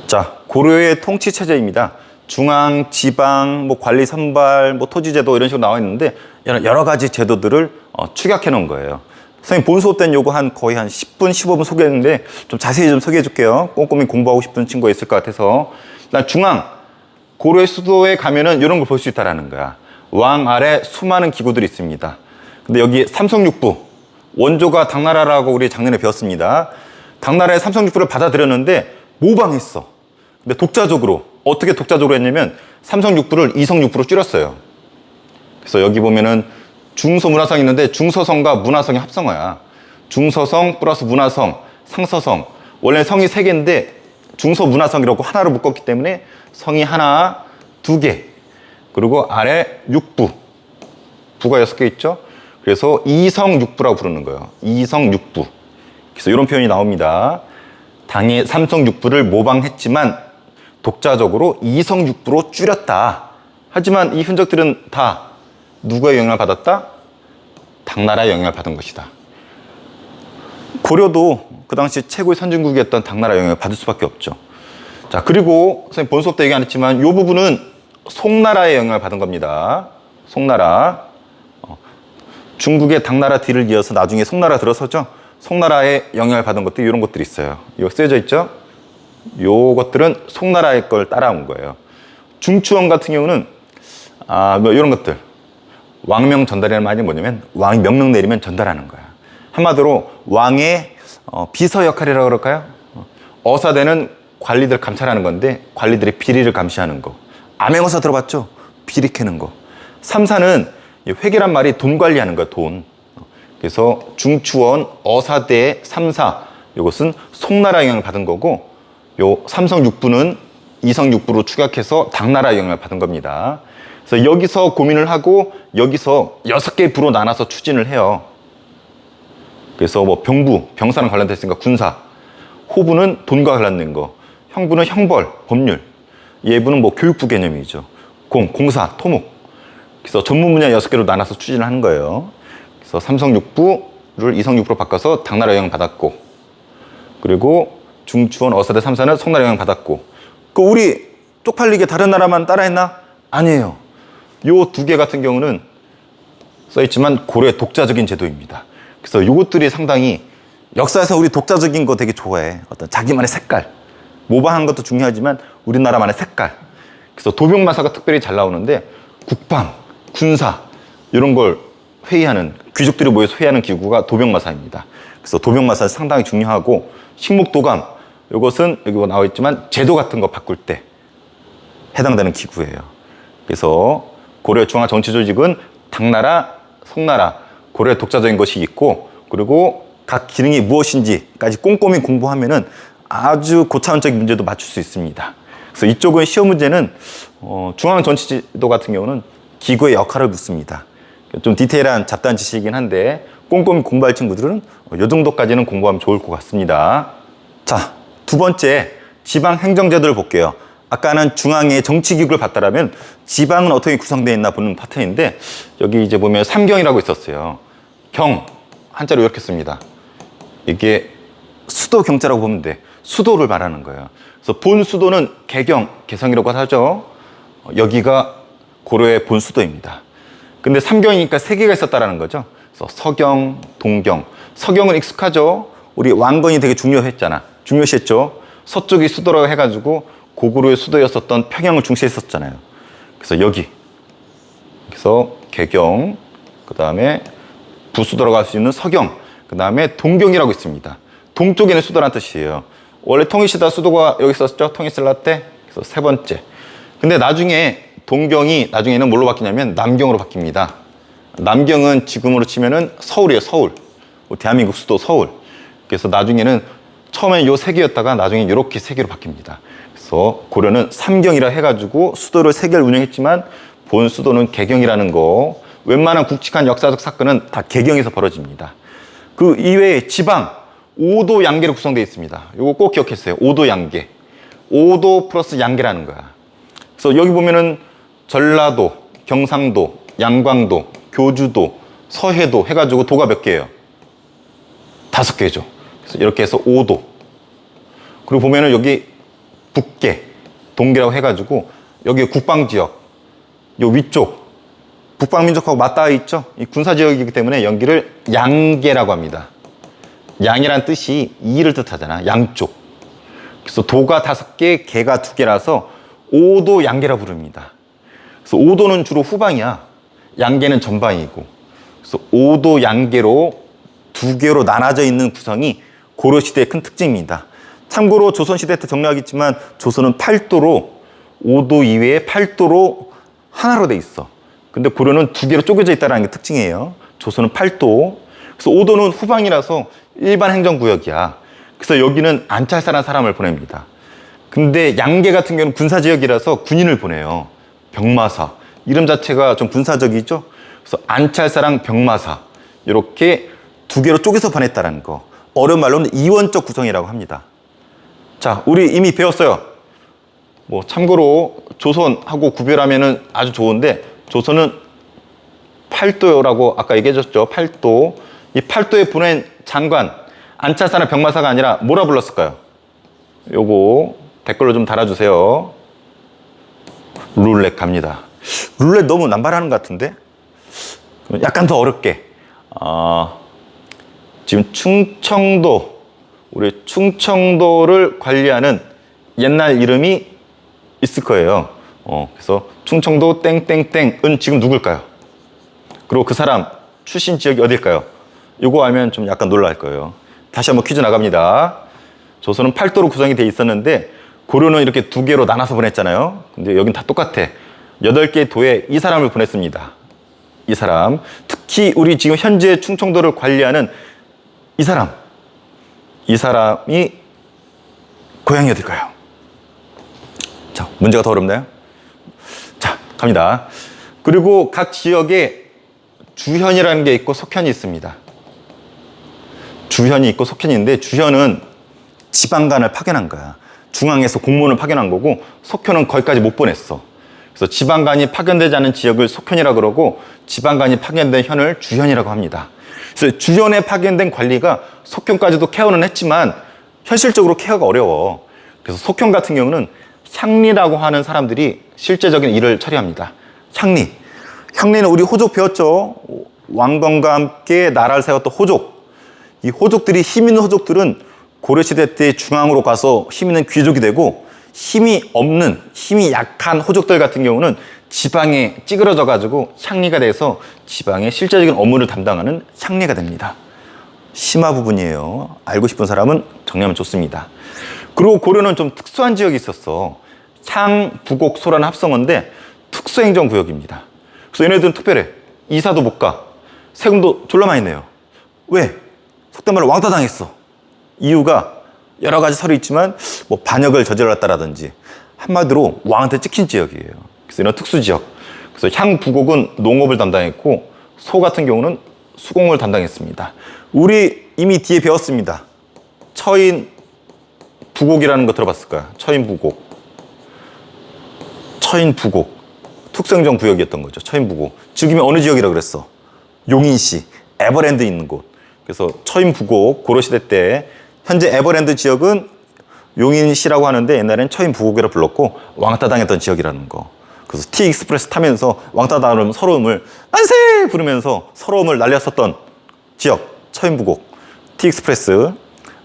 자, 고려의 통치 체제입니다. 중앙, 지방, 관리 선발, 토지제도 이런 식으로 나와 있는데 여러 가지 제도들을 축약해 놓은 거예요. 선생님 본 수업 때는 요거 거의 한 10분, 15분 소개했는데 좀 자세히 좀 소개해 줄게요. 꼼꼼히 공부하고 싶은 친구가 있을 것 같아서. 일단 중앙, 고려의 수도에 가면은 이런 걸 볼 수 있다라는 거야. 왕 아래 수많은 기구들이 있습니다. 근데 여기 삼성육부, 원조가 당나라라고 우리 작년에 배웠습니다. 당나라의 삼성육부를 받아들였는데 모방했어. 근데 독자적으로, 어떻게 독자적으로 했냐면 삼성육부를 이성육부로 줄였어요. 그래서 여기 보면은 중서문화성이 있는데 중서성과 문화성이 합성어야. 중서성 플러스 문화성, 상서성. 원래 성이 3개인데 중서문화성이라고 하나로 묶었기 때문에 성이 하나, 2개. 그리고 아래 육부. 부가 6개 있죠? 그래서 이성육부라고 부르는 거예요. 이성육부. 그래서 이런 표현이 나옵니다. 당의 삼성육부를 모방했지만 독자적으로 이성육부로 줄였다. 하지만 이 흔적들은 다 누구의 영향을 받았다? 당나라의 영향을 받은 것이다. 고려도 그 당시 최고의 선진국이었던 당나라의 영향을 받을 수밖에 없죠. 자, 그리고 선생님 본 수업 때 얘기 안 했지만 이 부분은 송나라의 영향을 받은 겁니다. 송나라. 중국의 당나라 뒤를 이어서 나중에 송나라 들어서죠. 송나라의 영향을 받은 것들 이런 것들이 있어요. 이거 쓰여져 있죠? 요것들은 송나라의 걸 따라온 거예요. 중추원 같은 경우는 이런 것들. 왕명 전달이라는 말이 뭐냐면 왕이 명령 내리면 전달하는 거야. 한마디로 왕의 비서 역할이라고 그럴까요? 어사대는 관리들 감찰하는 건데 관리들의 비리를 감시하는 거. 암행어사 들어봤죠? 비리 캐는 거. 삼사는 회계란 말이 돈 관리하는 거야, 돈. 그래서 중추원, 어사대, 삼사 이것은 송나라 영향을 받은 거고 요 삼성육부는 이성육부로 축약해서 당나라 영향을 받은 겁니다. 그래서 여기서 고민을 하고 여기서 6개의 부로 나눠서 추진을 해요. 그래서 병부, 병사랑 관련됐으니까 군사, 호부는 돈과 관련된 거, 형부는 형벌, 법률, 예부는 교육부 개념이죠. 공사, 토목. 그래서 전문 분야 6개로 나눠서 추진을 하는 거예요. 그래서 삼성육부를 이성육부로 바꿔서 당나라 영향을 받았고, 그리고 중추원, 어사대, 삼사는 송나라 영향을 받았고, 우리 쪽팔리게 다른 나라만 따라했나? 아니에요. 요 2개 같은 경우는 써있지만 고려의 독자적인 제도입니다. 그래서 요것들이 상당히 역사에서 우리 독자적인 거 되게 좋아해. 어떤 자기만의 색깔. 모방한 것도 중요하지만 우리나라만의 색깔. 그래서 도병마사가 특별히 잘 나오는데 국방, 군사 이런 걸 회의하는, 귀족들이 모여서 회의하는 기구가 도병마사입니다. 그래서 도병마사는 상당히 중요하고 식목도감 이것은 여기 나와 있지만 제도 같은 거 바꿀 때 해당되는 기구예요. 그래서 고려 중앙 정치 조직은 당나라, 송나라, 고려의 독자적인 것이 있고 그리고 각 기능이 무엇인지까지 꼼꼼히 공부하면은 아주 고차원적인 문제도 맞출 수 있습니다. 그래서 이쪽은 시험 문제는 중앙 정치지도 같은 경우는 기구의 역할을 묻습니다. 좀 디테일한 잡다한 지식이긴 한데 꼼꼼히 공부할 친구들은 이 정도까지는 공부하면 좋을 것 같습니다. 자, 2번째 지방 행정제도를 볼게요. 아까는 중앙의 정치기구를 봤다라면 지방은 어떻게 구성되어 있나 보는 파트인데 여기 이제 보면 삼경이라고 있었어요. 경, 한자로 이렇게 씁니다. 이게 수도 경자라고 보면 돼. 수도를 말하는 거예요. 그래서 본 수도는 개경, 개성이라고 하죠. 여기가 고려의 본 수도입니다. 근데 삼경이니까 3개가 있었다라는 거죠. 그래서 서경, 동경. 서경은 익숙하죠. 우리 왕건이 되게 중요시했죠. 서쪽이 수도라고 해가지고 고구려의 수도였었던 평양을 중시했었잖아요. 그래서 여기. 그래서 개경, 그 다음에 부수도라고 할 수 있는 서경, 그 다음에 동경이라고 있습니다. 동쪽에는 수도라는 뜻이에요. 원래 통일시다 수도가 여기 있었죠. 통일신라 때. 그래서 3번째. 근데 나중에 동경이 나중에는 뭘로 바뀌냐면 남경으로 바뀝니다. 남경은 지금으로 치면은 서울이에요. 서울. 대한민국 수도 서울. 그래서 나중에는 처음엔 요 3개였다가 나중에 이렇게 3개로 바뀝니다. 그래서 고려는 삼경이라 해가지고 수도를 3개를 운영했지만 본 수도는 개경이라는 거. 웬만한 굵직한 역사적 사건은 다 개경에서 벌어집니다. 그 이외에 지방 5도 양계로 구성되어 있습니다. 이거 꼭 기억했어요. 5도 양계. 5도 플러스 양계라는 거야. 그래서 여기 보면은 전라도, 경상도, 양광도, 교주도, 서해도 해가지고 도가 몇 개예요? 5개죠. 그래서 이렇게 해서 5도. 그리고 보면은 여기 북계, 동계라고 해가지고 여기 국방지역, 요 위쪽 북방민족하고 맞닿아 있죠. 이 군사지역이기 때문에 여기를 양계라고 합니다. 양이란 뜻이 이를 뜻하잖아. 양쪽. 그래서 도가 5개, 계가 2개라서 오도 양계라 부릅니다. 그래서 오도는 주로 후방이야. 양계는 전방이고. 그래서 오도 양계로 2개로 나눠져 있는 구성이 고려시대의 큰 특징입니다. 참고로 조선시대 때 정리하겠지만 조선은 8도로 5도 이외에 8도로 하나로 돼 있어. 근데 고려는 2개로 쪼개져 있다는 게 특징이에요. 조선은 8도. 그래서 5도는 후방이라서 일반 행정구역이야. 그래서 여기는 안찰사라는 사람을 보냅니다. 근데 양계 같은 경우는 군사지역이라서 군인을 보내요. 병마사. 이름 자체가 좀 군사적이죠. 그래서 안찰사랑 병마사 이렇게 2개로 쪼개서 보냈다는 거. 어려운 말로는 이원적 구성이라고 합니다. 자, 우리 이미 배웠어요. 뭐 참고로 조선하고 구별하면은 아주 좋은데 조선은 8도라고 아까 얘기해줬죠. 8도. 이 8도에 보낸 장관, 안찰사나 병마사가 아니라 뭐라 불렀을까요? 요거 댓글로 좀 달아주세요. 룰렛 갑니다. 룰렛 너무 남발하는 것 같은데? 약간 더 어렵게. 지금 충청도, 우리 충청도를 관리하는 옛날 이름이 있을 거예요. 그래서 충청도 땡땡땡은 지금 누굴까요? 그리고 그 사람 출신 지역이 어딜까요? 이거 알면 좀 약간 놀랄 거예요. 다시 한번 퀴즈 나갑니다. 조선은 8도로 구성이 돼 있었는데 고려는 이렇게 2개로 나눠서 보냈잖아요. 근데 여긴 다 똑같아. 8개의 도에 이 사람을 보냈습니다. 이 사람. 특히 우리 지금 현재 충청도를 관리하는 이 사람. 이 사람이 고향이 어딜까요? 자, 문제가 더 어렵나요? 자, 갑니다. 그리고 각 지역에 주현이라는 게 있고 속현이 있습니다. 주현이 있고 속현이 있는데 주현은 지방관을 파견한 거야. 중앙에서 공무원을 파견한 거고 속현은 거기까지 못 보냈어. 그래서 지방관이 파견되지 않은 지역을 속현이라고 그러고 지방관이 파견된 현을 주현이라고 합니다. 그래서 주현에 파견된 관리가 속현까지도 케어는 했지만 현실적으로 케어가 어려워. 그래서 속현 같은 경우는 향리라고 하는 사람들이 실제적인 일을 처리합니다. 향리. 향리는 우리 호족 배웠죠. 왕건과 함께 나라를 세웠던 호족. 이 호족들이, 힘 있는 호족들은 고려시대 때 중앙으로 가서 힘 있는 귀족이 되고 힘이 없는, 힘이 약한 호족들 같은 경우는 지방에 찌그러져 가지고 향리가 돼서 지방의 실제적인 업무를 담당하는 향리가 됩니다. 심화 부분이에요. 알고 싶은 사람은 정리하면 좋습니다. 그리고 고려는 좀 특수한 지역이 있었어. 향, 부곡, 소라는 합성어인데 특수행정구역입니다. 그래서 얘네들은 특별해. 이사도 못 가. 세금도 졸라 많이 내요. 왜? 속된 말로 왕따 당했어. 이유가 여러 가지 설이 있지만 뭐 반역을 저질렀다라든지 한마디로 왕한테 찍힌 지역이에요. 그래서 이런 특수지역. 그래서 향, 부곡은 농업을 담당했고 소 같은 경우는 수공을 담당했습니다. 우리 이미 뒤에 배웠습니다. 처인 부곡이라는 거 들어봤을 거야. 처인 부곡. 처인 부곡. 특수행정 구역이었던 거죠. 처인 부곡. 지금이 어느 지역이라고 그랬어? 용인시, 에버랜드 있는 곳. 그래서 처인 부곡, 고려시대 때 현재 에버랜드 지역은 용인시라고 하는데 옛날엔 처인 부곡이라 불렀고 왕따 당했던 지역이라는 거. 그래서 T익스프레스 타면서 왕따 당하면 서러움을 만세 부르면서 서러움을 날렸었던 지역, 처인 부곡. T익스프레스.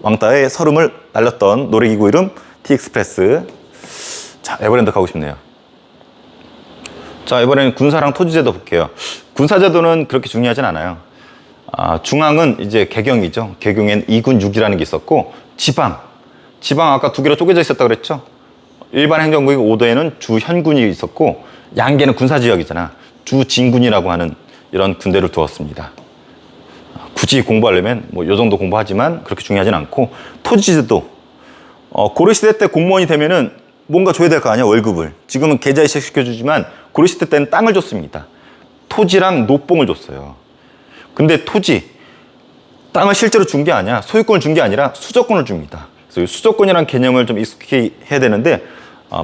왕따의 서름을 날렸던 놀이기구 이름 T익스프레스. 자, 에버랜드 가고 싶네요. 자, 이번에는 군사랑 토지제도 볼게요. 군사제도는 그렇게 중요하진 않아요. 중앙은 이제 개경이죠. 개경엔 2군 6이라는 게 있었고 지방 아까 2개로 쪼개져 있었다고 그랬죠. 일반 행정구역 5도에는 주현군이 있었고 양계는 군사지역이잖아. 주진군이라고 하는 이런 군대를 두었습니다. 굳이 공부하려면 뭐 요 정도 공부하지만 그렇게 중요하진 않고 토지제도. 고려시대 때 공무원이 되면은 뭔가 줘야 될 거 아니야, 월급을. 지금은 계좌이체 시켜주지만 고려시대 때는 땅을 줬습니다. 토지랑 노봉을 줬어요. 근데 토지, 땅을 실제로 준 게 아니야. 소유권을 준 게 아니라 수조권을 줍니다. 그래서 수조권이라는 개념을 좀 익숙히 해야 되는데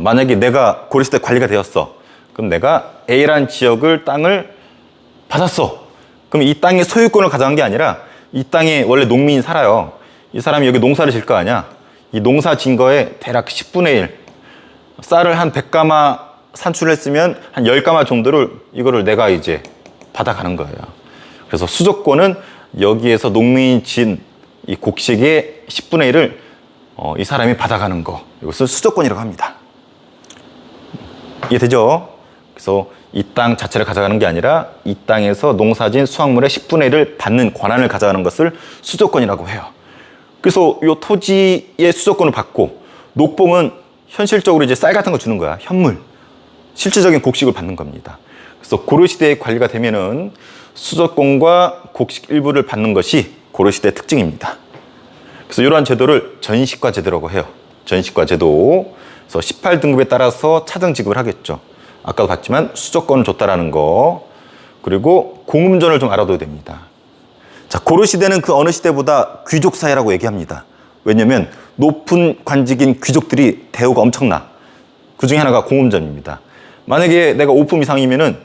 만약에 내가 고려시대 관리가 되었어. 그럼 내가 A라는 지역을 땅을 받았어. 그럼 이 땅의 소유권을 가져간 게 아니라 이 땅에 원래 농민이 살아요. 이 사람이 여기 농사를 질 거 아니야. 이 농사 진 거에 대략 10분의 1, 쌀을 한 100가마 산출했으면 한 10가마 정도를 이거를 내가 이제 받아가는 거예요. 그래서 수조권은 여기에서 농민이 진 이 곡식의 10분의 1을 이 사람이 받아가는 거, 이것을 수조권이라고 합니다. 이해되죠? 그래서 이 땅 자체를 가져가는 게 아니라 이 땅에서 농사진 수확물의 10분의 1을 받는 권한을 가져가는 것을 수조권이라고 해요. 그래서 이 토지의 수조권을 받고 녹봉은 현실적으로 이제 쌀 같은 거 주는 거야. 현물. 실질적인 곡식을 받는 겁니다. 그래서 고려시대에 관리가 되면은 수조권과 곡식 일부를 받는 것이 고려시대의 특징입니다. 그래서 이러한 제도를 전시과 제도라고 해요. 전시과 제도. 그래서 18등급에 따라서 차등 지급을 하겠죠. 아까도 봤지만 수조권을 줬다라는 거. 그리고 공음전을 좀 알아둬야 됩니다. 자, 고려시대는 그 어느 시대보다 귀족 사회라고 얘기합니다. 왜냐면 높은 관직인 귀족들이 대우가 엄청나. 그 중에 하나가 공음전입니다. 만약에 내가 5품 이상이면은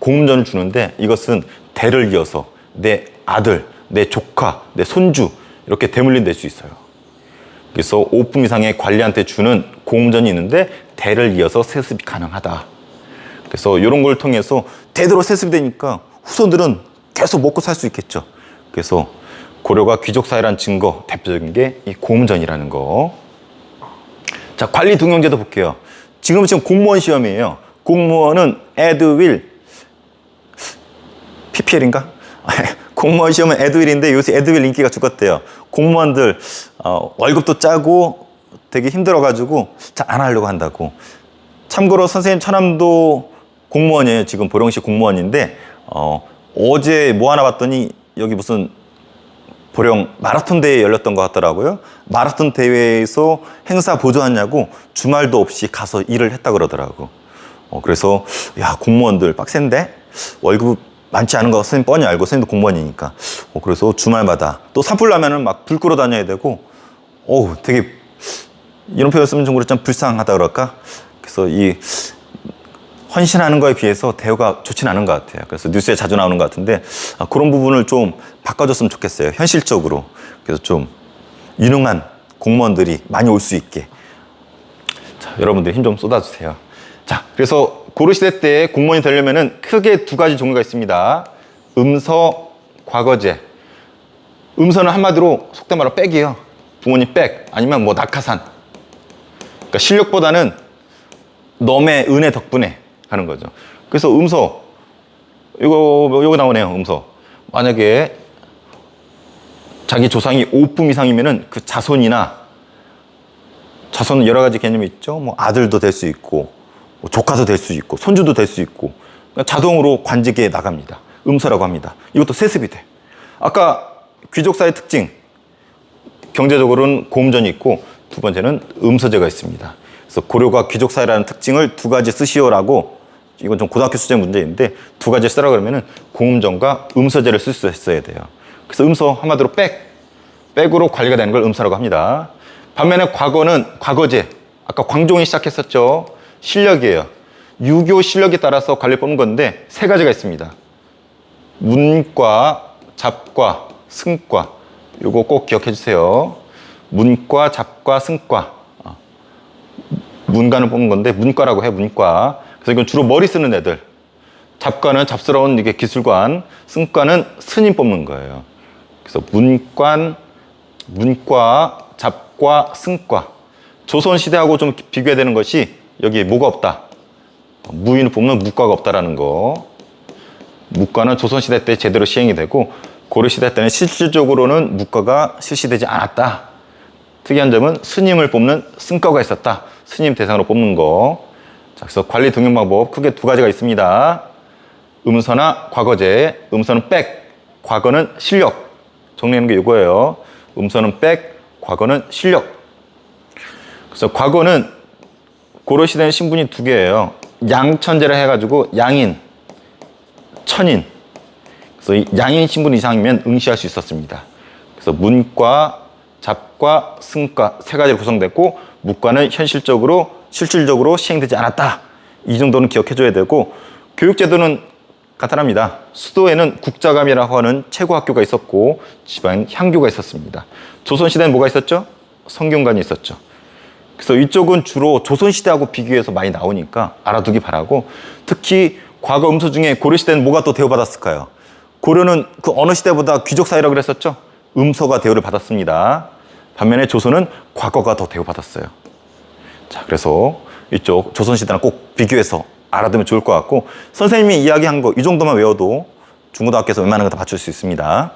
공음전을 주는데 이것은 대를 이어서 내 아들, 내 조카, 내 손주 이렇게 대물림 될 수 있어요. 그래서 5품 이상의 관리한테 주는 공음전이 있는데 대를 이어서 세습이 가능하다. 그래서 이런 걸 통해서 대대로 세습이 되니까 후손들은 계속 먹고 살 수 있겠죠. 그래서 고려가 귀족 사회라는 증거 대표적인 게 이 공음전이라는 거. 자, 관리 등용제도 볼게요. 지금 공무원 시험이에요. 공무원은 에드윌 PPL인가? 공무원 시험은 에드윌인데 요새 에드윌 인기가 죽었대요. 공무원들 월급도 짜고 되게 힘들어가지고 잘 안 하려고 한다고. 참고로 선생님 처남도 공무원이에요. 지금 보령시 공무원인데 어제 뭐 하나 봤더니 여기 무슨 보령 마라톤 대회 열렸던 것 같더라고요. 마라톤 대회에서 행사 보조하냐고 주말도 없이 가서 일을 했다 그러더라고. 그래서 야, 공무원들 빡센데 월급 많지 않은 거 선생님 뻔히 알고, 선생님도 공무원이니까. 그래서 주말마다 또 산불 나면은 막 불 끄러 다녀야 되고, 되게 이런 표현 쓰면 좀 그렇지만 불쌍하다 그럴까? 그래서 이 헌신하는 거에 비해서 대우가 좋지는 않은 것 같아요. 그래서 뉴스에 자주 나오는 것 같은데 그런 부분을 좀 바꿔줬으면 좋겠어요. 현실적으로. 그래서 좀 유능한 공무원들이 많이 올 수 있게. 자, 여러분들 힘 좀 쏟아주세요. 자, 그래서 고려시대 때 공무원이 되려면은 크게 두 가지 종류가 있습니다. 음서, 과거제. 음서는 한마디로 속된 말로 백이에요. 부모님 백, 아니면 뭐 낙하산. 그러니까 실력보다는 넘의 은혜 덕분에 하는 거죠. 그래서 음서, 이거 나오네요. 음서. 만약에 자기 조상이 5품 이상이면은 그 자손이나, 자손은 여러 가지 개념이 있죠. 뭐 아들도 될 수 있고, 뭐 조카도 될 수 있고, 손주도 될 수 있고, 자동으로 관직에 나갑니다. 음서라고 합니다. 이것도 세습이 돼. 아까 귀족사의 특징, 경제적으로는 공음전이 있고, 두 번째는 음서제가 있습니다. 그래서 고려가 귀족사회라는 특징을 두 가지 쓰시오라고, 이건 좀 고등학교 수제 문제인데 두 가지 쓰라고 그러면은 공음전과 음서제를 쓸 수 있어야 돼요. 그래서 음서 한마디로 백으로 관리가 되는 걸 음서라고 합니다. 반면에 과거는 과거제, 아까 광종이 시작했었죠. 실력이에요. 유교 실력에 따라서 관리를 뽑는 건데 세 가지가 있습니다. 문과, 잡과, 승과. 요거 꼭 기억해 주세요. 문과, 잡과, 승과. 문과는 뽑는 건데 문과라고 해, 문과. 그래서 이건 주로 머리 쓰는 애들. 잡과는 잡스러운 이게 기술관, 승과는 스님 뽑는 거예요. 그래서 문과, 잡과, 승과. 조선시대하고 좀 비교해야 되는 것이 여기에 뭐가 없다. 무인을 뽑는 무과가 없다라는 거. 무과는 조선시대 때 제대로 시행이 되고 고려시대 때는 실질적으로는 무과가 실시되지 않았다. 특이한 점은 스님을 뽑는 승과가 있었다. 스님 대상으로 뽑는 거. 자, 그래서 관리 등용 방법 크게 두 가지가 있습니다. 음서나 과거제. 음서는 백, 과거는 실력. 정리하는 게 이거예요. 음서는 백, 과거는 실력. 그래서 과거는 고려시대는 신분이 두 개예요. 양천제를 해가지고 양인, 천인. 그래서 이 양인 신분 이상이면 응시할 수 있었습니다. 그래서 문과, 잡과, 승과 세 가지로 구성됐고 무과는 실질적으로 시행되지 않았다. 이 정도는 기억해줘야 되고 교육제도는 간단합니다. 수도에는 국자감이라고 하는 최고 학교가 있었고 지방 향교가 있었습니다. 조선시대는 뭐가 있었죠? 성균관이 있었죠. 그래서 이쪽은 주로 조선시대하고 비교해서 많이 나오니까 알아두기 바라고, 특히 과거 음서 중에 고려시대는 뭐가 또 대우받았을까요? 고려는 그 어느 시대보다 귀족 사회라고 그랬었죠? 음서가 대우를 받았습니다. 반면에 조선은 과거가 더 대우받았어요. 자, 그래서 이쪽 조선시대랑 꼭 비교해서 알아두면 좋을 것 같고, 선생님이 이야기한 거 이 정도만 외워도 중고등학교에서 웬만한 거 다 맞출 수 있습니다.